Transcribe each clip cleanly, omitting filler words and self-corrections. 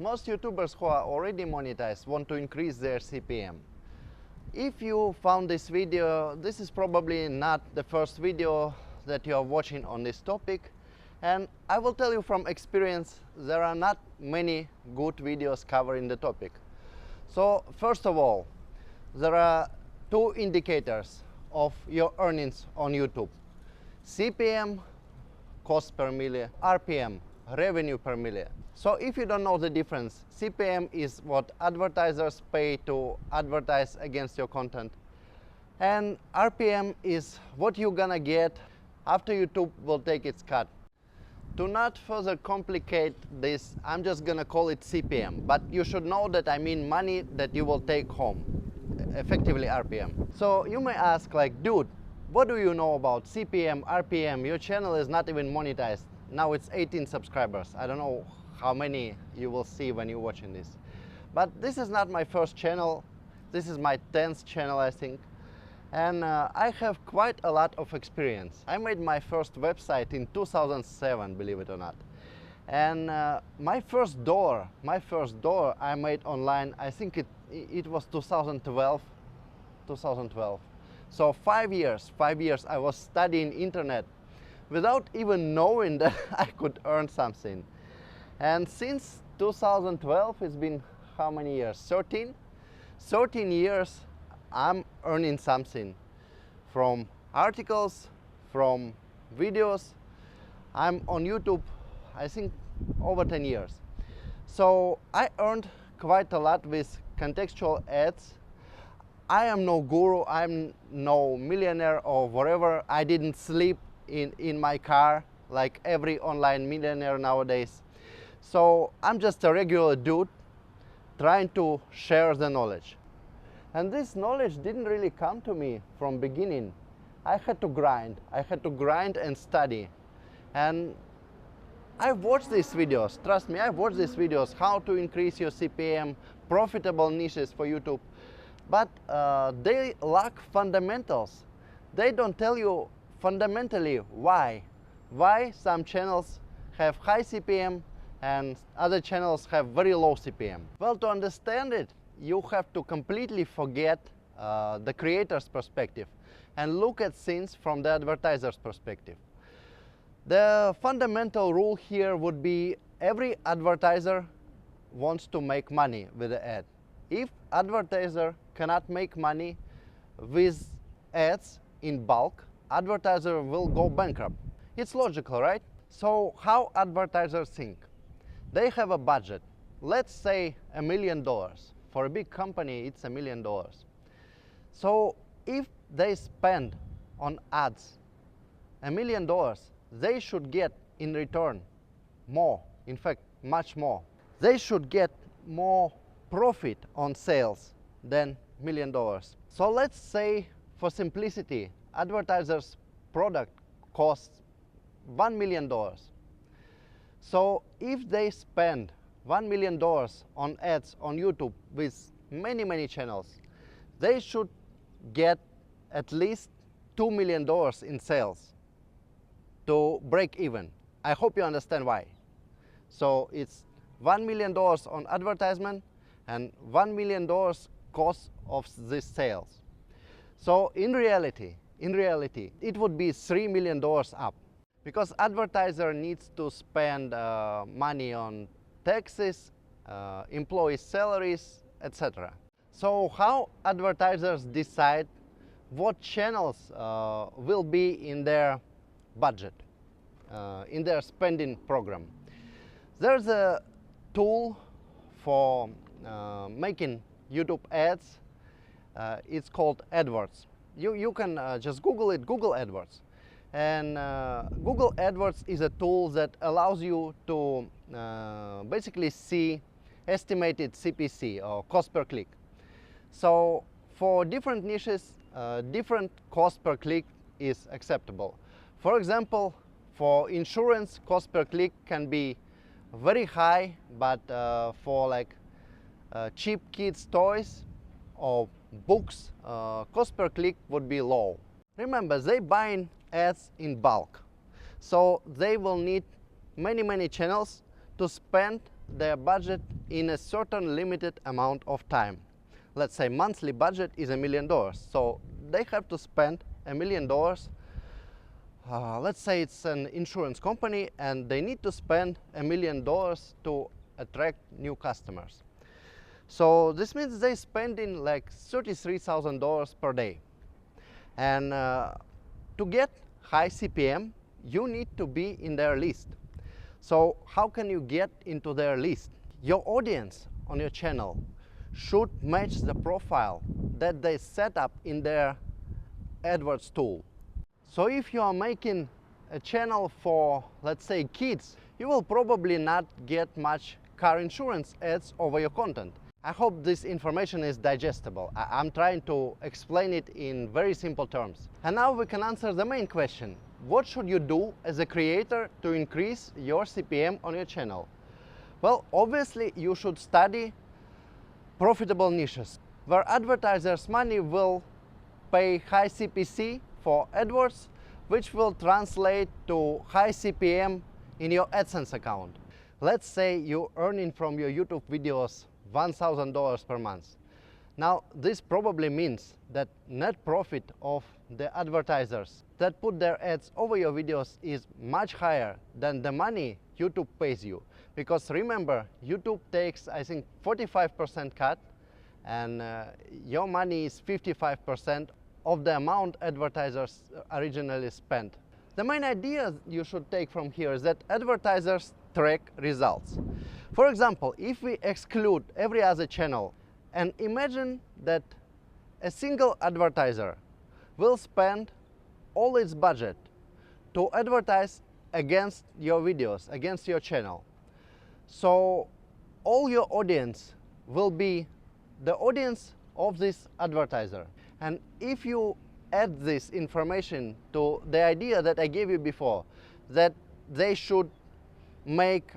Most YouTubers who are already monetized want to increase their CPM. If you found this video, this is probably not the first video that you are watching on this topic, and I will tell you from experience, there are not many good videos covering the topic. So first of all, there are two indicators of your earnings on YouTube: CPM, cost per million, RPM, revenue per million. So if you don't know the difference, CPM is what advertisers pay to advertise against your content, and RPM is what you're gonna get after YouTube will take its cut. To not further complicate this, I'm just gonna call it CPM, but you should know that I mean money that you will take home, effectively RPM. So you may ask, like, dude, what do you know about CPM, RPM? Your channel is not even monetized. Now it's 18 subscribers. I don't know how many you will see when you're watching this. But this is not my first channel. This is my 10th channel, I think. And I have quite a lot of experience. I made my first website in 2007, believe it or not. And my first door I made online, I think it was 2012. So 5 years I was studying internet without even knowing that I could earn something. And since 2012, it's been how many years? 13 years I'm earning something from articles, from videos. I'm on YouTube, I think, over 10 years. So I earned quite a lot with contextual ads. I am no guru, I'm no millionaire or whatever. I didn't sleep in my car like every online millionaire nowadays. So I'm just a regular dude trying to share the knowledge. And this knowledge didn't really come to me from beginning. I had to grind and study. And I've watched these videos, trust me, I've watched these videos, how to increase your CPM, profitable niches for YouTube. But they lack fundamentals. They don't tell you fundamentally why some channels have high CPM and other channels have very low CPM. Well, to understand it, you have to completely forget the creator's perspective and look at things from the advertiser's perspective. The fundamental rule here would be every advertiser wants to make money with the ad. If advertiser cannot make money with ads in bulk, advertiser will go bankrupt. It's logical, right? So how advertisers think? They have a budget, let's say $1 million. For a big company, it's $1 million. So if they spend on ads $1 million, they should get in return more, in fact, much more. They should get more profit on sales than $1 million. So let's say, for simplicity, advertisers' product costs $1 million. So if they spend $1 million on ads on YouTube with many channels, they should get at least $2 million in sales to break even. I hope you understand why. So it's $1 million on advertisement and $1 million cost of these sales. So in reality, it would be $3 million up, because advertiser needs to spend money on taxes, employee salaries, etc. So how advertisers decide what channels will be in their budget, in their spending program? There's a tool for making YouTube ads. It's called AdWords. You can just Google it, Google AdWords. And Google AdWords is a tool that allows you to basically see estimated CPC, or cost per click. So for different niches, different cost per click is acceptable. For example, for insurance, cost per click can be very high, but for like cheap kids toys or books, cost per click would be low. Remember, they buying ads in bulk, so they will need many channels to spend their budget in a certain limited amount of time. Let's say monthly budget is $1 million, so they have to spend $1 million. Let's say it's an insurance company and they need to spend $1 million to attract new customers. So this means they're spending like $33,000 per day. And to get high CPM, you need to be in their list. So how can you get into their list? Your audience on your channel should match the profile that they set up in their AdWords tool. So if you are making a channel for, let's say, kids, you will probably not get much car insurance ads over your content. I hope this information is digestible. I'm trying to explain it in very simple terms. And now we can answer the main question. What should you do as a creator to increase your CPM on your channel? Well, obviously you should study profitable niches where advertisers' money will pay high CPC for AdWords, which will translate to high CPM in your AdSense account. Let's say you're earning from your YouTube videos $1,000 per month. Now, this probably means that net profit of the advertisers that put their ads over your videos is much higher than the money YouTube pays you. Because remember, YouTube takes, I think, 45% cut, and your money is 55% of the amount advertisers originally spent. The main idea you should take from here is that advertisers track results. For example, if we exclude every other channel and imagine that a single advertiser will spend all its budget to advertise against your videos, against your channel. So all your audience will be the audience of this advertiser. And if you add this information to the idea that I gave you before, that they should make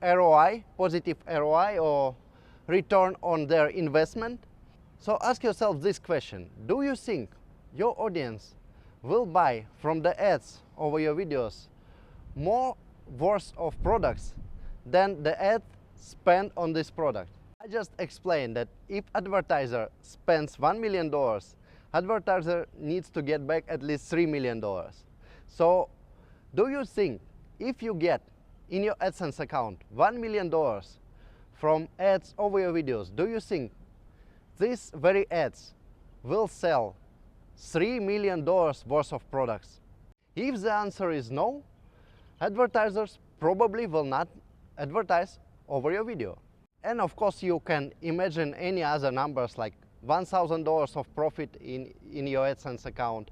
ROI, positive ROI, or return on their investment. So ask yourself this question: do you think your audience will buy from the ads over your videos more worth of products than the ad spent on this product? I just explained that if advertiser spends $1 million, advertiser needs to get back at least $3 million. So do you think if you get in your AdSense account $1 million from ads over your videos, do you think these very ads will sell $3 million worth of products? If the answer is no, advertisers probably will not advertise over your video. And of course you can imagine any other numbers, like $1,000 of profit in your AdSense account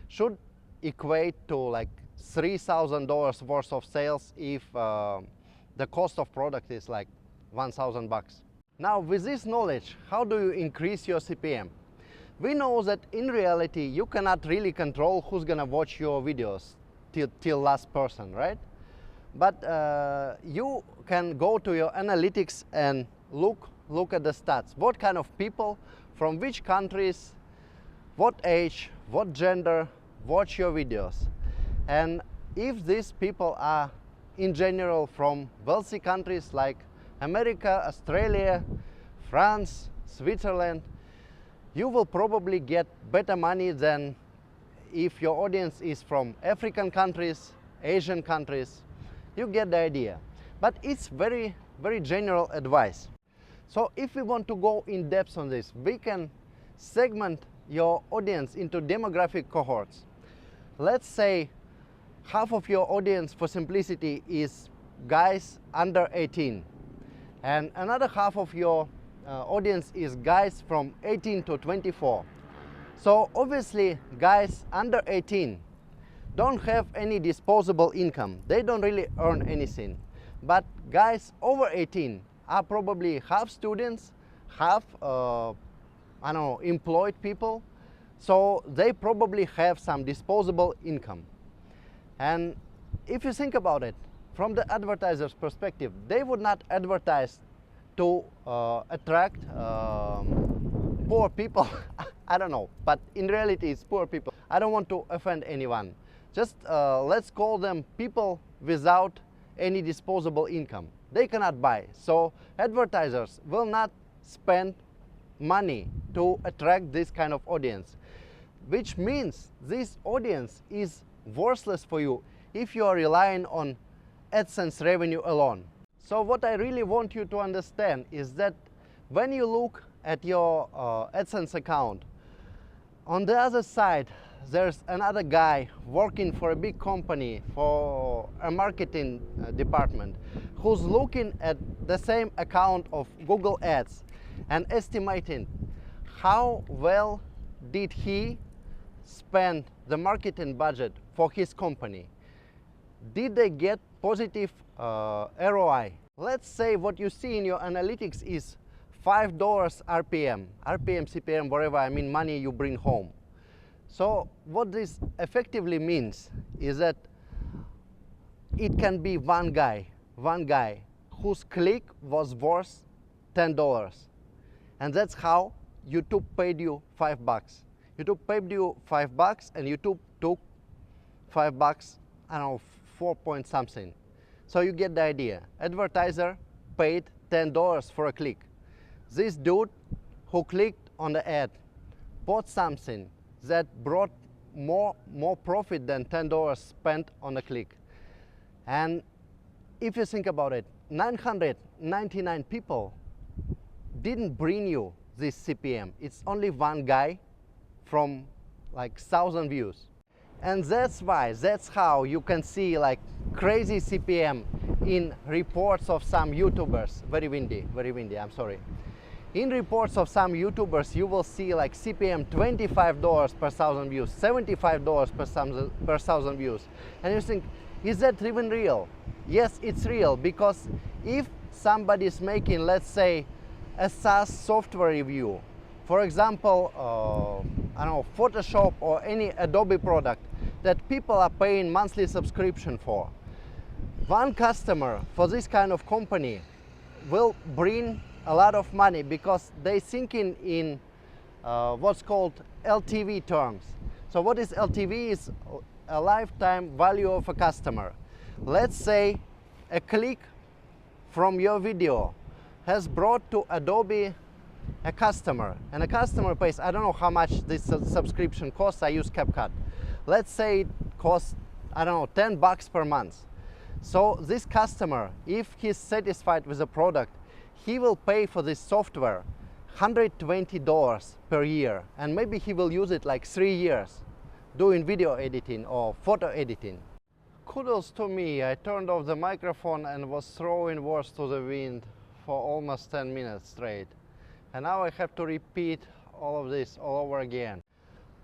should equate to like $3,000 worth of sales if the cost of product is like $1,000. Now, with this knowledge, how do you increase your CPM? We know that in reality you cannot really control who's gonna watch your videos till last person, right? But you can go to your analytics and look at the stats. What kind of people, from which countries, what age, what gender watch your videos. And if these people are in general from wealthy countries like America, Australia, France, Switzerland, you will probably get better money than if your audience is from African countries, Asian countries. You get the idea. But it's very, very general advice. So if we want to go in depth on this, we can segment your audience into demographic cohorts. Let's say half of your audience, for simplicity, is guys under 18. And another half of your audience is guys from 18 to 24. So obviously guys under 18 don't have any disposable income. They don't really earn anything. But guys over 18 are probably half students, half I don't know, employed people. So they probably have some disposable income. And if you think about it, from the advertiser's perspective, they would not advertise to attract poor people. I don't know, but in reality it's poor people. I don't want to offend anyone. Just let's call them people without any disposable income. they cannot buy. So advertisers will not spend money to attract this kind of audience, which means this audience is worthless for you if you are relying on AdSense revenue alone. So what I really want you to understand is that when you look at your AdSense account, on the other side there's another guy working for a big company, for a marketing department, who's looking at the same account of Google Ads and estimating how well did he spend the marketing budget for his company. Did they get positive ROI? Let's say what you see in your analytics is $5 RPM, CPM, whatever, I mean money you bring home. So what this effectively means is that it can be one guy whose click was worth $10. And that's how YouTube paid you $5. YouTube paid you $5 and YouTube took $5, I don't know, 4 point something. So you get the idea. Advertiser paid $10 for a click. This dude who clicked on the ad bought something that brought more profit than $10 spent on a click. And if you think about it, 999 people didn't bring you this CPM. It's only one guy from like 1,000 views. And that's how you can see like crazy CPM in reports of some YouTubers. Very windy, I'm sorry. In reports of some YouTubers, you will see like CPM $25 per 1,000 views, $75 per 1,000 views. And you think, is that even real? Yes, it's real, because if somebody is making, let's say, a SaaS software review, for example, I don't know, Photoshop or any Adobe product that people are paying monthly subscription for, one customer for this kind of company will bring a lot of money, because they thinking in what's called LTV terms. So what is LTV? Is a lifetime value of a customer. Let's say a click from your video has brought to Adobe a customer, and a customer pays, I don't know how much this subscription costs, I use CapCut. Let's say it costs, I don't know, $10 per month. So this customer, if he's satisfied with the product, he will pay for this software $120 per year, and maybe he will use it like 3 years doing video editing or photo editing. Kudos to me, I turned off the microphone and was throwing words to the wind for almost 10 minutes straight. And now I have to repeat all of this all over again.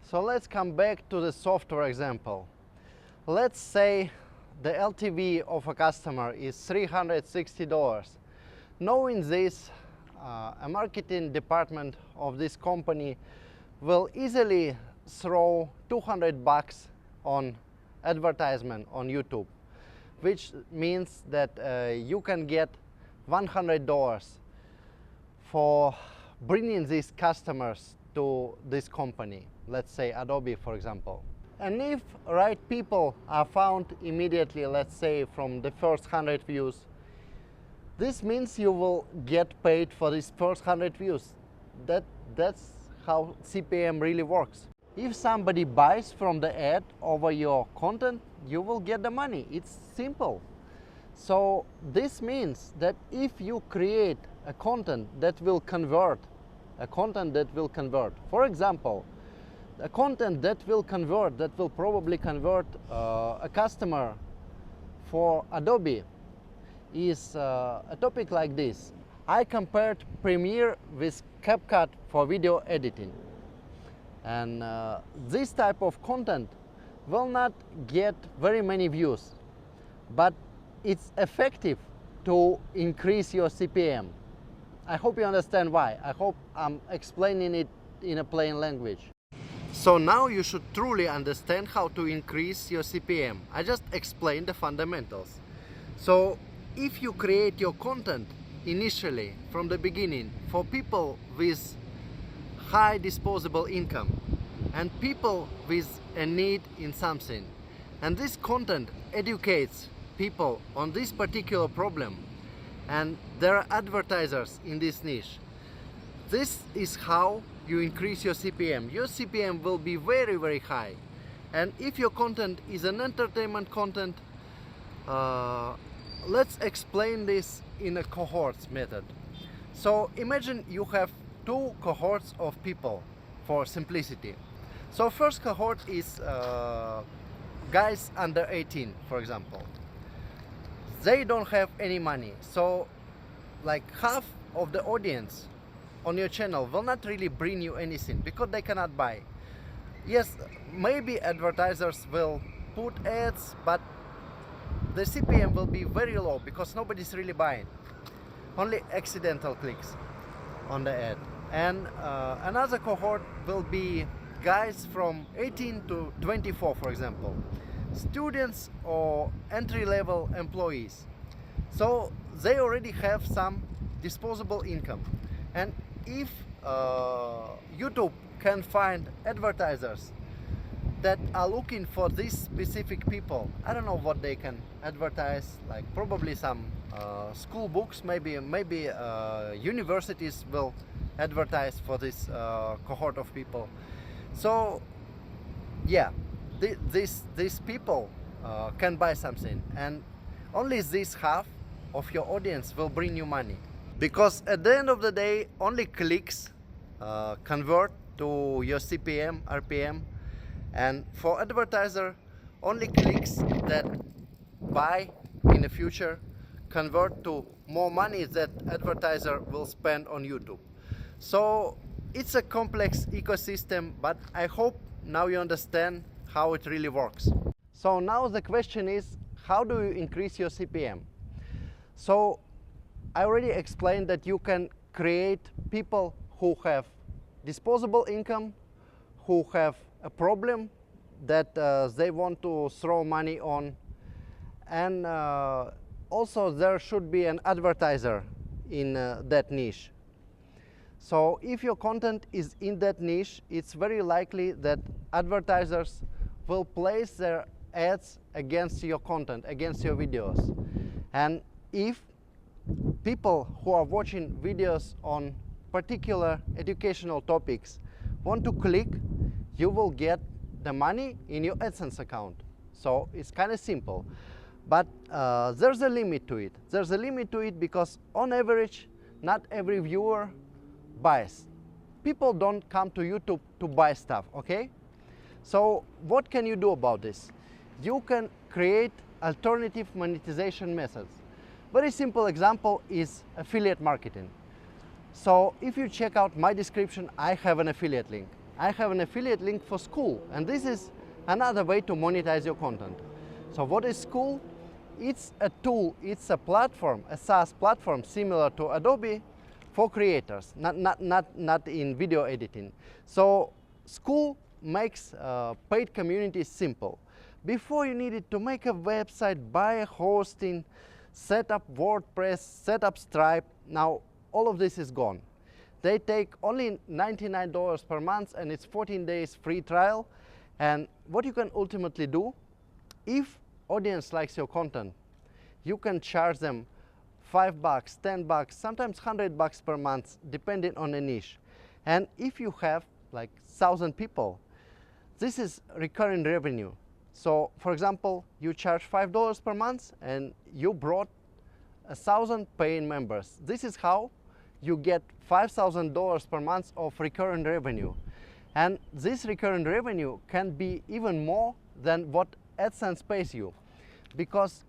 So let's come back to the software example. Let's say the LTV of a customer is $360. Knowing this, a marketing department of this company will easily throw $200 on advertisement on YouTube, which means that you can get $100 for bringing these customers to this company, let's say Adobe, for example. And if right people are found immediately, let's say from the first 100 views, this means you will get paid for these first 100 views. That's how CPM really works. If somebody buys from the ad over your content, you will get the money. It's simple. So this means that if you create a content that will convert, for example, a content that will probably convert a customer for Adobe, is a topic like this. I compared Premiere with CapCut for video editing. And this type of content will not get very many views, but it's effective to increase your CPM. I hope you understand why. I hope I'm explaining it in a plain language. So now you should truly understand how to increase your CPM. I just explained the fundamentals. So if you create your content initially, from the beginning, for people with high disposable income and people with a need in something, and this content educates people on this particular problem, and there are advertisers in this niche. This is how you increase your CPM. Your CPM will be very, very high. And if your content is an entertainment content, let's explain this in a cohorts method. So imagine you have two cohorts of people for simplicity. So first cohort is guys under 18, for example. They don't have any money, so like half of the audience on your channel will not really bring you anything because they cannot buy. Yes, maybe advertisers will put ads, but the CPM will be very low because nobody's really buying. Only accidental clicks on the ad. And another cohort will be guys from 18 to 24, for example, students or entry-level employees. So they already have some disposable income, and if YouTube can find advertisers that are looking for these specific people, I don't know what they can advertise, like probably some school books, maybe universities will advertise for this cohort of people. So yeah, these people can buy something, and only this half of your audience will bring you money, because at the end of the day only clicks convert to your CPM, RPM, and for advertiser only clicks that buy in the future convert to more money that advertiser will spend on YouTube. So it's a complex ecosystem, but I hope now you understand how it really works. So now the question is, how do you increase your CPM? So I already explained that you can create people who have disposable income, who have a problem that they want to throw money on, and also there should be an advertiser in that niche. So if your content is in that niche, it's very likely that advertisers will place their ads against your content, against your videos. And if people who are watching videos on particular educational topics want to click, you will get the money in your AdSense account. So it's kind of simple, but there's a limit to it. There's a limit to it because on average, not every viewer buys. People don't come to YouTube to buy stuff, okay? So what can you do about this? You can create alternative monetization methods. Very simple example is affiliate marketing. So if you check out my description, I have an affiliate link. I have an affiliate link for school, and this is another way to monetize your content. So what is school? It's a tool, it's a platform, a SaaS platform similar to Adobe for creators, not in video editing. So school makes paid communities simple. Before you needed to make a website, buy a hosting, set up WordPress, set up Stripe. Now all of this is gone. They take only $99 per month, and it's 14 days free trial. And what you can ultimately do, if audience likes your content, you can charge them $5, $10, sometimes $100 per month, depending on the niche. And if you have like 1,000 people, this is recurring revenue. So for example, you charge $5 per month and you brought 1,000 paying members. This is how you get $5,000 per month of recurring revenue. And this recurring revenue can be even more than what AdSense pays you. Because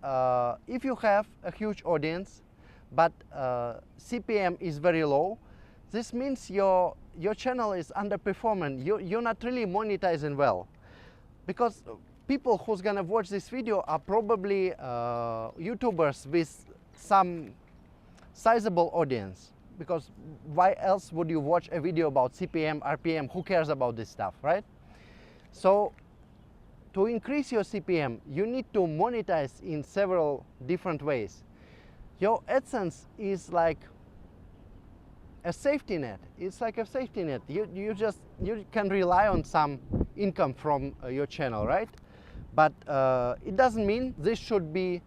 if you have a huge audience, but CPM is very low, this means your channel is underperforming. You're not really monetizing well. Because people who's gonna watch this video are probably YouTubers with some sizable audience. Because why else would you watch a video about CPM, RPM? Who cares about this stuff, right? So to increase your CPM, you need to monetize in several different ways. Your AdSense is like a safety net. It's like a safety net. You can rely on some income from your channel, right? But it doesn't mean this should be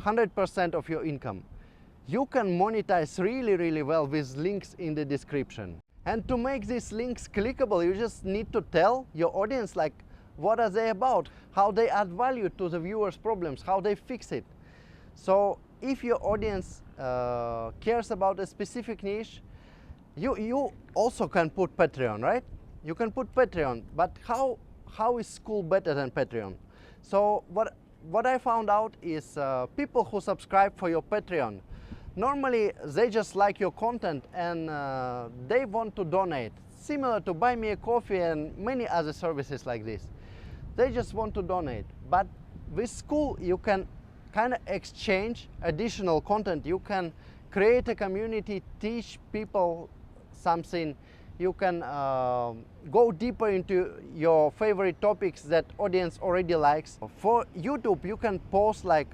100% of your income. you can monetize really well with links in the description. And to make these links clickable, you just need to tell your audience like what are they about, how they add value to the viewers' problems, how they fix it. So if your audience cares about a specific niche, you also can put Patreon, right? You can put Patreon, but how is school better than Patreon? So what I found out is people who subscribe for your Patreon, normally they just like your content and they want to donate, similar to Buy Me a Coffee and many other services like this. They just want to donate. But with school you can kind of exchange additional content. You can create a community, teach people something. You can go deeper into your favorite topics that audience already likes. For YouTube, you can post like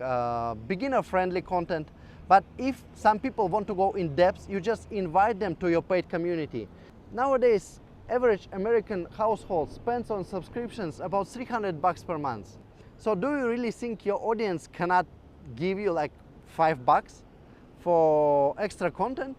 beginner-friendly content, but if some people want to go in depth, you just invite them to your paid community. Nowadays, average American household spends on subscriptions about $300 per month. So do you really think your audience cannot give you like $5 for extra content?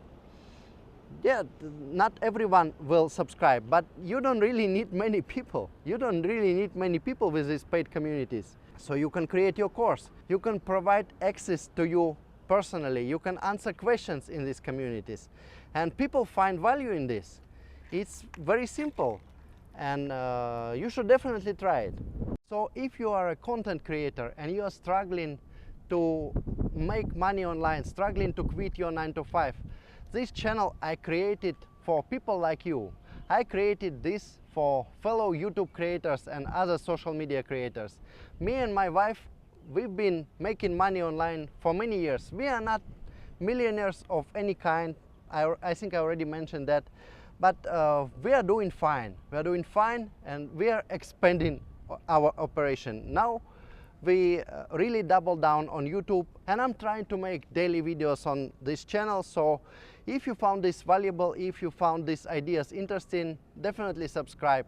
Yeah, not everyone will subscribe, but you don't really need many people. You don't really need many people with these paid communities. So you can create your course. You can provide access to you personally. You can answer questions in these communities. And people find value in this. It's very simple, and you should definitely try it. So if you are a content creator and you are struggling to make money online, struggling to quit your 9-to-5, this channel I created for people like you. I created this for fellow YouTube creators and other social media creators. Me and my wife, we've been making money online for many years. We are not millionaires of any kind. I think I already mentioned that. But we are doing fine. We are doing fine, and we are expanding our operation. Now we really double down on YouTube, and I'm trying to make daily videos on this channel. So if you found this valuable, if you found these ideas interesting, definitely subscribe.